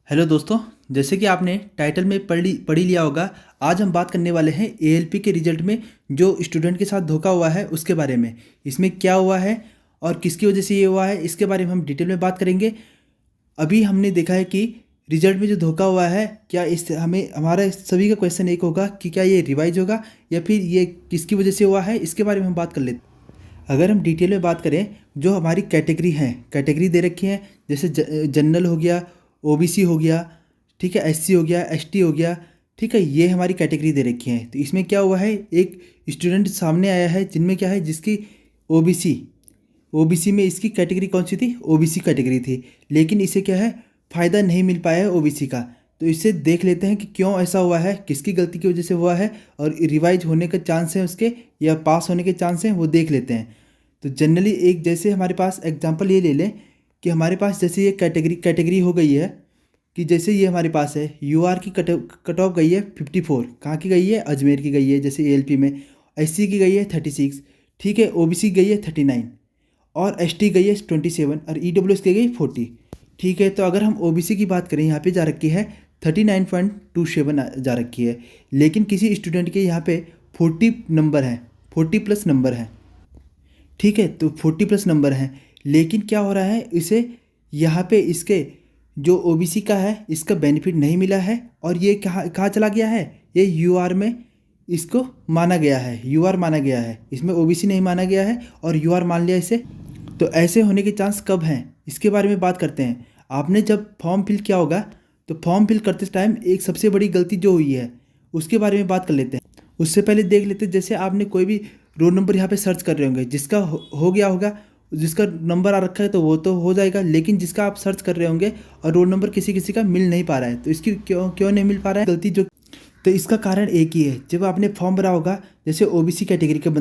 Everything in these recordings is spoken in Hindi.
हेलो दोस्तों, जैसे कि आपने टाइटल में पढ़ी लिया होगा। आज हम बात करने वाले हैं एएलपी के रिजल्ट में जो स्टूडेंट के साथ धोखा हुआ है उसके बारे में। इसमें क्या हुआ है और किसकी वजह से ये हुआ है, इसके बारे में हम डिटेल में बात करेंगे। अभी हमने देखा है कि रिजल्ट में जो धोखा हुआ है, क्या इस हमें हमारा सभी का क्वेश्चन एक होगा कि क्या ये रिवाइज होगा या फिर ये किसकी वजह से हुआ है, इसके बारे में हम बात कर लेते हैं। अगर हम डिटेल में बात करें, जो हमारी कैटेगरी दे रखी है, जैसे जनरल हो गया, ओबीसी हो गया, ठीक है, एससी हो गया, एसटी हो गया, ठीक है, ये हमारी कैटेगरी दे रखी है। तो इसमें क्या हुआ है, एक स्टूडेंट सामने आया है जिनमें क्या है, जिसकी ओबीसी ओबीसी में इसकी कैटेगरी कौन सी थी, ओबीसी कैटेगरी थी, लेकिन इसे क्या है, फ़ायदा नहीं मिल पाया है ओबीसी का। तो इससे देख लेते हैं कि क्यों ऐसा हुआ है, किसकी गलती की वजह से हुआ है और रिवाइज होने का चांस है उसके या पास होने के चांस हैं, वो देख लेते हैं। तो जनरली एक जैसे हमारे पास एग्जांपल ये ले लें कि हमारे पास जैसे ये कैटेगरी हो गई है कि जैसे ये हमारे पास है यूआर की कट ऑफ गई है 54, कहाँ की गई है, अजमेर की गई है। जैसे एएलपी में एससी की गई है 36, ठीक है, ओबीसी गई है 39 और एसटी गई है 27 और ईडब्ल्यूएस की गई 40, ठीक है। तो अगर हम ओबीसी की बात करें, यहाँ पे जा रखी है 39.27 जा रखी है, लेकिन किसी स्टूडेंट के यहाँ पे 40 नंबर है, 40 प्लस नंबर है, ठीक है। तो 40 प्लस नंबर हैं, लेकिन क्या हो रहा है, इसे यहाँ पे इसके जो ओबीसी का है इसका बेनिफिट नहीं मिला है और ये कहाँ कहाँ चला गया है, ये यूआर में इसको माना गया है, यूआर माना गया है, इसमें ओबीसी नहीं माना गया है और यूआर मान लिया इसे। तो ऐसे होने के चांस कब हैं, इसके बारे में बात करते हैं। आपने जब फॉर्म फिल किया होगा तो फॉर्म फिल करते टाइम एक सबसे बड़ी गलती जो हुई है उसके बारे में बात कर लेते हैं। उससे पहले देख लेते हैं, जैसे आपने कोई भी रोल नंबर यहाँ पे सर्च कर रहे होंगे, जिसका हो गया होगा, जिसका नंबर आ रखा है तो वो तो हो जाएगा, लेकिन जिसका आप सर्च कर रहे होंगे और रोल नंबर किसी किसी का मिल नहीं पा रहा है, तो इसकी क्यों क्यों नहीं मिल पा रहा है गलती जो, तो इसका कारण एक ही है। जब आपने फॉर्म भरा होगा, जैसे ओबीसी कैटेगरी का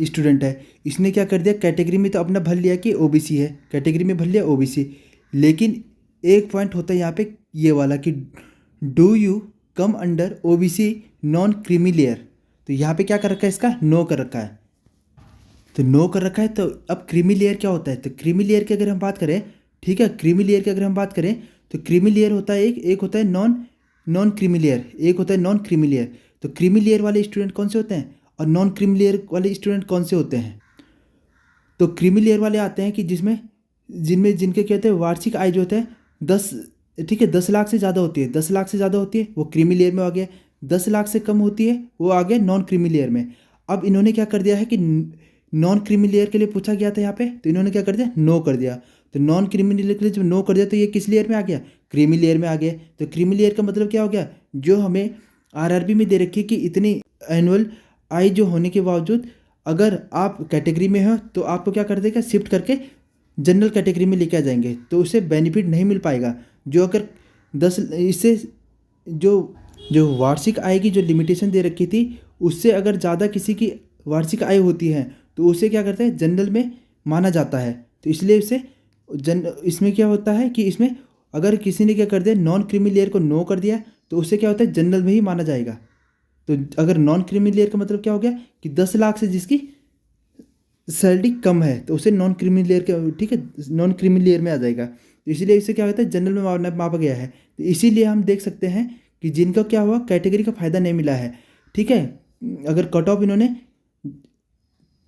स्टूडेंट है, इसने क्या कर दिया, कैटेगरी में तो अपना भर लिया कि ओबीसी है, कैटेगरी में भर लिया ओबीसी, लेकिन एक पॉइंट होता है यहाँ पे ये वाला कि do you come under OBC non creamy layer. तो यहाँ पे क्या कर रखा है, इसका नो कर रखा है, तो नो कर रखा है। तो अब क्रीमी लेयर क्या होता है, तो क्रीमी लेयर की अगर हम बात करें, ठीक है, क्रीमी लेयर की अगर हम बात करें तो क्रीमी लेयर होता है एक होता है नॉन क्रीमी लेयर, एक होता है नॉन क्रीमी लेयर। तो क्रीमी लेयर वाले स्टूडेंट कौन से होते हैं और नॉन क्रीमी लेयर वाले स्टूडेंट कौन से होते हैं। तो क्रीमी लेयर वाले आते हैं कि जिनके क्या होते हैं, वार्षिक आय जो होता है 10, ठीक है, 10 लाख से ज़्यादा होती है, 10 लाख से ज़्यादा होती है वो क्रीमी लेयर में आ गया, 10 लाख से कम होती है वो आ गया नॉन क्रीमी लेयर में। अब इन्होंने क्या कर दिया है कि नॉन क्रीमी लेयर के लिए पूछा गया था यहाँ पे, तो इन्होंने क्या कर दिया, नो कर दिया। तो नॉन क्रीमी लेयर के लिए जब नो कर दिया तो ये किस लेयर में आ गया, क्रीमी लेयर में आ गया। तो क्रीमी लेयर का मतलब क्या हो गया, जो हमें आरआरबी में दे रखी है कि इतनी एनुअल आय जो होने के बावजूद अगर आप कैटेगरी में हो तो आपको क्या कर देगा, शिफ्ट करके जनरल कैटेगरी में लेके आ जाएंगे, तो उसे बेनिफिट नहीं मिल पाएगा। जो अगर 10 इससे जो वार्षिक आय की जो लिमिटेशन दे रखी थी, उससे अगर ज़्यादा किसी की वार्षिक आय होती है तो उसे क्या करते हैं, जनरल में माना जाता है। तो इसलिए इसमें क्या होता है कि इसमें अगर किसी ने क्या कर दिया, नॉन क्रीमी लेयर को नो कर दिया, तो उससे क्या होता है, जनरल में ही माना जाएगा। तो अगर नॉन क्रीमी लेयर का मतलब क्या हो गया कि 10 लाख से जिसकी सैलरी कम है तो उसे नॉन क्रीमी लेयर के, ठीक है, नॉन क्रीमी लेयर में आ जाएगा। तो इसीलिए इसे क्या होता है, जनरल में मापा गया है। तो इसीलिए हम देख सकते हैं कि जिनका क्या हुआ, कैटेगरी का फ़ायदा नहीं मिला है, ठीक है। अगर कट ऑफ इन्होंने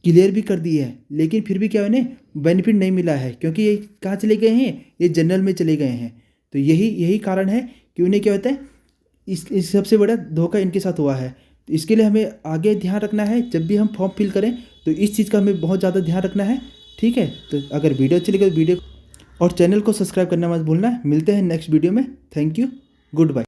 क्लियर भी कर दी है, लेकिन फिर भी क्या इन्हें बेनिफिट नहीं मिला है, क्योंकि ये कहाँ चले गए हैं, ये जनरल में चले गए हैं। तो यही कारण है कि उन्हें क्या होता है, इस सबसे बड़ा धोखा इनके साथ हुआ है। तो इसके लिए हमें आगे ध्यान रखना है, जब भी हम फॉर्म फिल करें तो इस चीज़ का हमें बहुत ज़्यादा ध्यान रखना है, ठीक है। तो अगर वीडियो अच्छी लगे तो वीडियो और चैनल को सब्सक्राइब करना मत भूलना। मिलते हैं नेक्स्ट वीडियो में। Thank you, good bye.